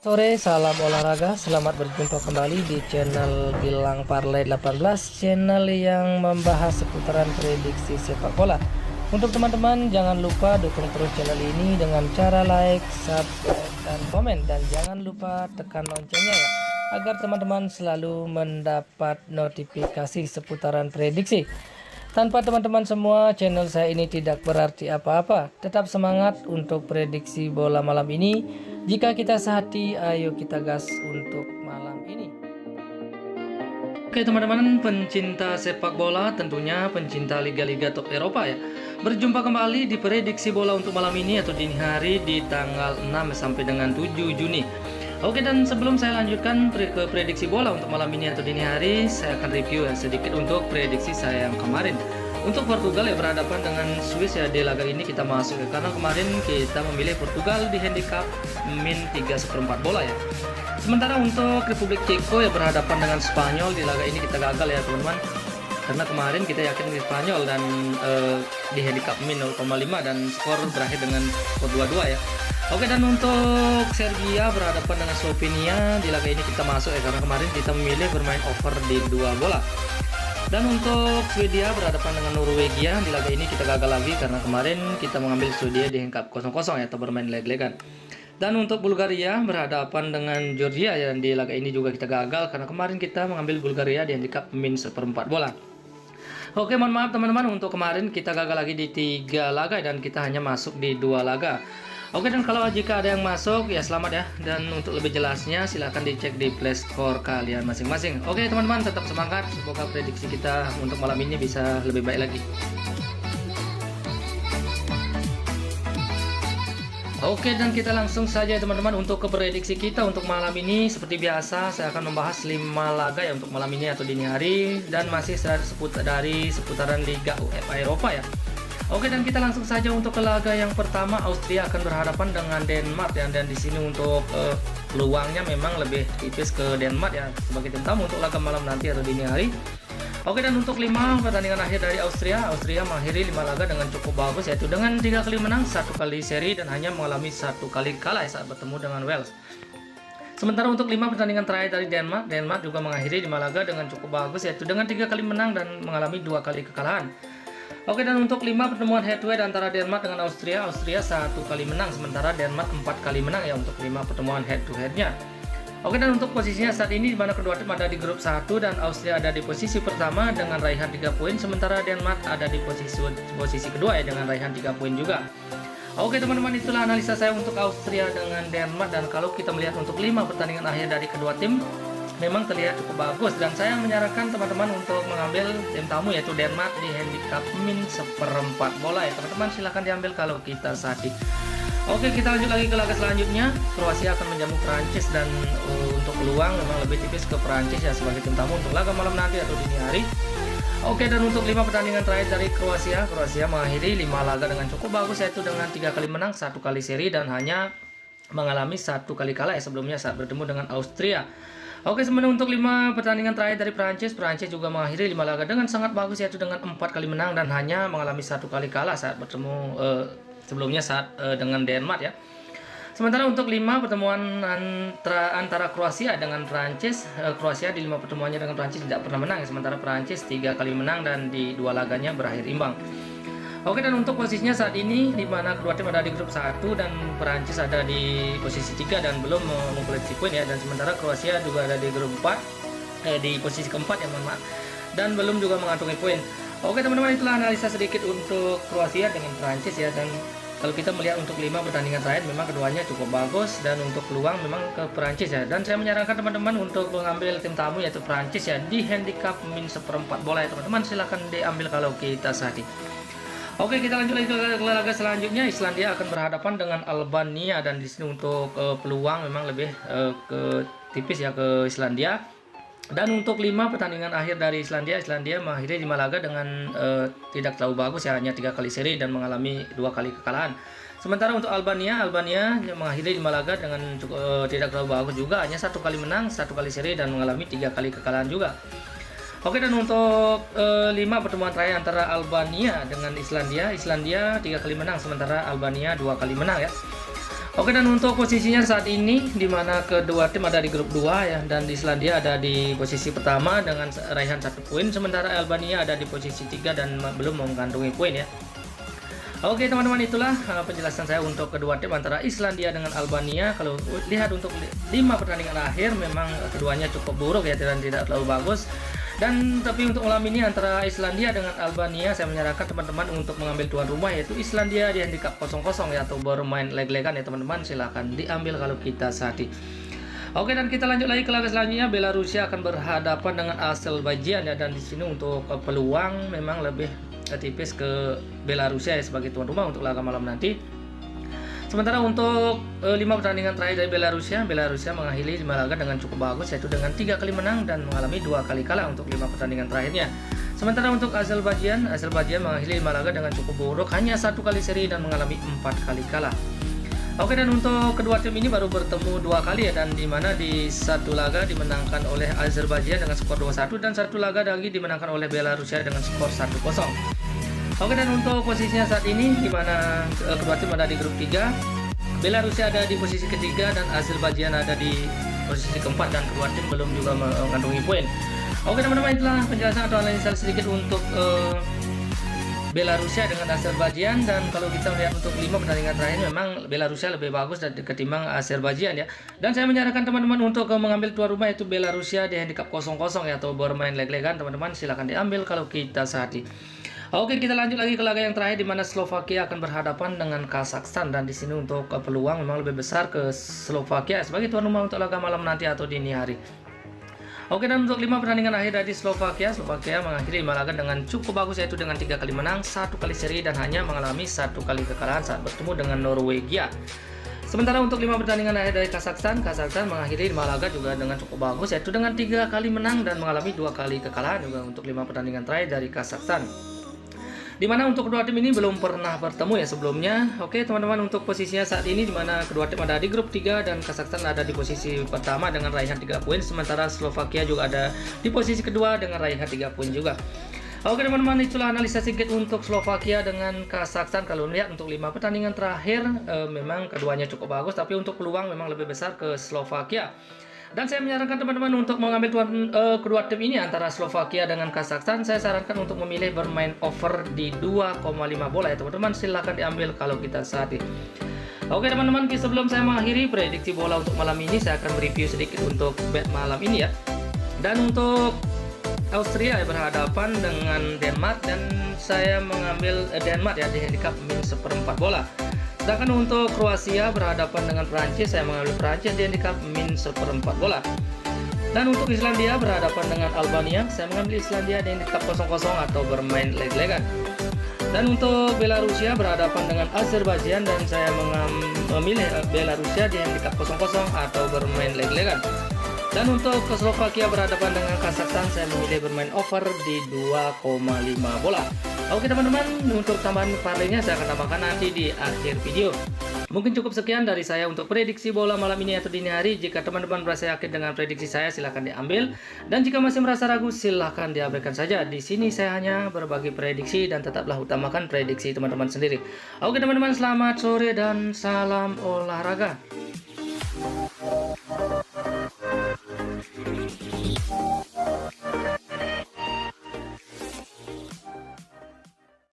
Sore, salam olahraga. Selamat berjumpa kembali di channel Gilang Parlay 18, channel yang membahas seputaran prediksi sepak bola. Untuk teman-teman, jangan lupa dukung terus channel ini dengan cara like, subscribe, dan komen. Dan jangan lupa tekan loncengnya ya, agar teman-teman selalu mendapat notifikasi seputaran prediksi. Tanpa teman-teman semua, channel saya ini tidak berarti apa-apa. Tetap semangat untuk prediksi bola malam ini. Jika kita sehati, ayo kita gas untuk malam ini. Oke teman-teman pencinta sepak bola, tentunya pencinta liga-liga top Eropa ya. Berjumpa kembali di prediksi bola untuk malam ini atau dini hari di tanggal 6 sampai dengan 7 Juni. Oke, dan sebelum saya lanjutkan ke prediksi bola untuk malam ini atau dini hari, saya akan review ya sedikit untuk prediksi saya yang kemarin. Untuk Portugal ya berhadapan dengan Swiss ya, di laga ini kita masuk ya, karena kemarin kita memilih Portugal di handicap min 3/4 bola ya. Sementara untuk Republik Ceko ya berhadapan dengan Spanyol, di laga ini kita gagal ya teman-teman, karena kemarin kita yakin di Spanyol dan di handicap min 0,5 dan skor berakhir dengan skor 2-2 ya. Oke, dan untuk Serbia berhadapan dengan Slovenia, di laga ini kita masuk ya, karena kemarin kita memilih bermain over di 2 bola. Dan untuk Swedia berhadapan dengan Norwegia, di laga ini kita gagal lagi karena kemarin kita mengambil Swedia di handicap 0-0 ya, atau bermain leg-legan. Dan untuk Bulgaria berhadapan dengan Georgia ya, di laga ini juga kita gagal karena kemarin kita mengambil Bulgaria di handicap min 1/4 bola. Oke, mohon maaf teman-teman, untuk kemarin kita gagal lagi di 3 laga dan kita hanya masuk di 2 laga. Oke, dan kalau jika ada yang masuk ya selamat ya, dan untuk lebih jelasnya silahkan dicek di playstore kalian masing-masing. Oke teman-teman, tetap semangat, semoga prediksi kita untuk malam ini bisa lebih baik lagi. Oke, dan kita langsung saja teman-teman untuk ke prediksi kita untuk malam ini. Seperti biasa saya akan membahas 5 laga ya untuk malam ini atau dini hari, dan masih dari seputaran Liga UEFA Eropa ya. Oke, dan kita langsung saja untuk ke laga yang pertama. Austria akan berhadapan dengan Denmark ya, dan di sini untuk peluangnya memang lebih tipis ke Denmark ya sebagai tim tamu untuk laga malam nanti atau dini hari. Oke, dan untuk 5 pertandingan akhir dari Austria mengakhiri 5 laga dengan cukup bagus, yaitu dengan 3 kali menang, 1 kali seri, dan hanya mengalami 1 kali kalah saat bertemu dengan Wales. Sementara untuk 5 pertandingan terakhir dari Denmark juga mengakhiri 5 laga dengan cukup bagus, yaitu dengan 3 kali menang dan mengalami 2 kali kekalahan. Oke, dan untuk 5 pertemuan head to head antara Denmark dengan Austria 1 kali menang, sementara Denmark 4 kali menang ya untuk 5 pertemuan head to headnya. Oke, dan untuk posisinya saat ini di mana kedua tim ada di grup 1 dan Austria ada di posisi pertama dengan raihan 3 poin, sementara Denmark ada di posisi kedua ya dengan raihan 3 poin juga. Oke teman-teman, itulah analisa saya untuk Austria dengan Denmark, dan kalau kita melihat untuk 5 pertandingan akhir dari kedua tim memang terlihat cukup bagus, dan saya menyarankan teman-teman untuk mengambil tim tamu yaitu Denmark di handicap min 1/4 bola ya teman-teman, silahkan diambil kalau kita sehati. Oke, kita lanjut lagi ke laga selanjutnya. Kroasia akan menjamu Prancis, dan untuk peluang memang lebih tipis ke Prancis ya sebagai tim tamu untuk laga malam nanti atau dini hari. Oke, dan untuk 5 pertandingan terakhir dari Kroasia mengakhiri 5 laga dengan cukup bagus, yaitu dengan 3 kali menang, 1 kali seri, dan hanya mengalami 1 kali kalah ya sebelumnya saat bertemu dengan Austria. Oke, sementara untuk 5 pertandingan terakhir dari Prancis juga mengakhiri 5 laga dengan sangat bagus, yaitu dengan 4 kali menang dan hanya mengalami 1 kali kalah saat bertemu sebelumnya saat dengan Denmark ya. Sementara untuk 5 pertemuan antara Kroasia dengan Prancis, Kroasia di 5 pertemuannya dengan Prancis tidak pernah menang ya, sementara Prancis 3 kali menang dan di 2 laganya berakhir imbang. Oke, dan untuk posisinya saat ini di mana kedua tim ada di grup 1 dan Perancis ada di posisi 3 dan belum mengoleksi poin ya, dan sementara Kroasia juga ada di grup 4 di posisi keempat ya, mohon maaf, dan belum juga mengantongi poin. Oke teman-teman, itulah analisa sedikit untuk Kroasia dengan Perancis ya, dan kalau kita melihat untuk 5 pertandingan terakhir memang keduanya cukup bagus, dan untuk peluang memang ke Perancis ya, dan saya menyarankan teman-teman untuk mengambil tim tamu yaitu Perancis ya di handicap min 1/4 bola ya teman-teman, silahkan diambil kalau kita sehati. Oke, kita lanjut lagi ke laga selanjutnya. Islandia akan berhadapan dengan Albania, dan di sini untuk peluang memang lebih ke tipis ya ke Islandia. Dan untuk 5 pertandingan akhir dari Islandia mengakhiri 5 laga dengan tidak terlalu bagus ya, hanya 3 kali seri dan mengalami 2 kali kekalahan. Sementara untuk Albania mengakhiri 5 laga dengan tidak terlalu bagus juga, hanya 1 kali menang, 1 kali seri dan mengalami 3 kali kekalahan juga. Oke, dan untuk 5 pertemuan terakhir antara Albania dengan Islandia 3 kali menang, sementara Albania 2 kali menang ya. Oke, dan untuk posisinya saat ini di mana kedua tim ada di grup 2 ya, dan Islandia ada di posisi pertama dengan raihan 1 poin, sementara Albania ada di posisi 3 dan belum mengantongi poin ya. Oke teman-teman, itulah penjelasan saya untuk kedua tim antara Islandia dengan Albania. Kalau lihat untuk 5 pertandingan akhir memang keduanya cukup buruk ya, dan tidak terlalu bagus. Dan tapi untuk malam ini antara Islandia dengan Albania, saya menyarankan teman-teman untuk mengambil tuan rumah, yaitu Islandia di handicap 0-0 ya, atau bermain leg-legan ya teman-teman, silahkan diambil kalau kita sehati. Oke, dan kita lanjut lagi ke laga selanjutnya. Belarusia akan berhadapan dengan Azerbaijan ya, dan di sini untuk peluang memang lebih tipis ke Belarusia ya sebagai tuan rumah untuk laga malam nanti. Sementara untuk 5 pertandingan terakhir dari Belarusia mengakhiri 5 laga dengan cukup bagus, yaitu dengan 3 kali menang dan mengalami 2 kali kalah untuk 5 pertandingan terakhirnya. Sementara untuk Azerbaijan mengakhiri 5 laga dengan cukup buruk, hanya 1 kali seri dan mengalami 4 kali kalah. Oke, dan untuk kedua tim ini baru bertemu 2 kali ya, dan dimana di satu laga dimenangkan oleh Azerbaijan dengan skor 2-1 dan satu laga lagi dimenangkan oleh Belarusia dengan skor 1-0. Oke, dan untuk posisinya saat ini di mana kedua tim ada di grup 3. Belarusia ada di posisi ketiga dan Azerbaijan ada di posisi keempat, dan kedua tim belum juga mengantongi poin. Oke teman-teman, itulah penjelasan atau analisa sedikit untuk Belarusia dengan Azerbaijan. Dan kalau kita melihat untuk 5 pertandingan terakhir memang Belarusia lebih bagus ketimbang Azerbaijan ya. Dan saya menyarankan teman-teman untuk mengambil tuan rumah, yaitu Belarusia di handicap 0-0 ya, atau bermain leg-legan teman-teman, silahkan diambil kalau kita sehati. Oke, kita lanjut lagi ke laga yang terakhir di mana Slovakia akan berhadapan dengan Kazakhstan, dan di sini untuk peluang memang lebih besar ke Slovakia sebagai tuan rumah untuk laga malam nanti atau dini hari. Oke, dan untuk 5 pertandingan akhir dari Slovakia mengakhiri 5 laga dengan cukup bagus, yaitu dengan 3 kali menang, 1 kali seri dan hanya mengalami 1 kali kekalahan saat bertemu dengan Norwegia. Sementara untuk 5 pertandingan akhir dari Kazakhstan mengakhiri 5 laga juga dengan cukup bagus, yaitu dengan 3 kali menang dan mengalami 2 kali kekalahan juga untuk 5 pertandingan terakhir dari Kazakhstan. Dimana untuk kedua tim ini belum pernah bertemu ya sebelumnya. Oke teman-teman, untuk posisinya saat ini dimana kedua tim ada di grup 3 dan Kazakhstan ada di posisi pertama dengan raihan 3 poin, sementara Slovakia juga ada di posisi kedua dengan raihan 3 poin juga. Oke teman-teman, itulah analisa sedikit untuk Slovakia dengan Kazakhstan. Kalau melihat untuk 5 pertandingan terakhir memang keduanya cukup bagus, tapi untuk peluang memang lebih besar ke Slovakia. Dan saya menyarankan teman-teman untuk mengambil kedua tim ini antara Slovakia dengan Kazakhstan. Saya sarankan untuk memilih bermain over di 2,5 bola ya teman-teman, silahkan diambil kalau kita sehati. Oke teman-teman, sebelum saya mengakhiri prediksi bola untuk malam ini, saya akan mereview sedikit untuk bet malam ini ya. Dan untuk Austria berhadapan dengan Denmark, dan saya mengambil Denmark ya di handicap min 1/4 bola. Sedangkan untuk Kroasia berhadapan dengan Prancis, saya mengambil Prancis di handicap min 1/4 bola. Dan untuk Islandia berhadapan dengan Albania, saya mengambil Islandia di handicap 0-0 atau bermain leg-legan. Dan untuk Belarusia berhadapan dengan Azerbaijan, dan saya memilih Belarusia di handicap 0-0 atau bermain leg-legan. Dan untuk Slovakia berhadapan dengan Kazakhstan, saya memilih bermain over di 2,5 bola. Oke teman-teman, untuk tambahan parlaynya saya akan tambahkan nanti di akhir video. Mungkin cukup sekian dari saya untuk prediksi bola malam ini atau dini hari. Jika teman-teman merasa yakin dengan prediksi saya, silahkan diambil. Dan jika masih merasa ragu, silahkan diabaikan saja. Di sini saya hanya berbagi prediksi dan tetaplah utamakan prediksi teman-teman sendiri. Oke teman-teman, selamat sore dan salam olahraga.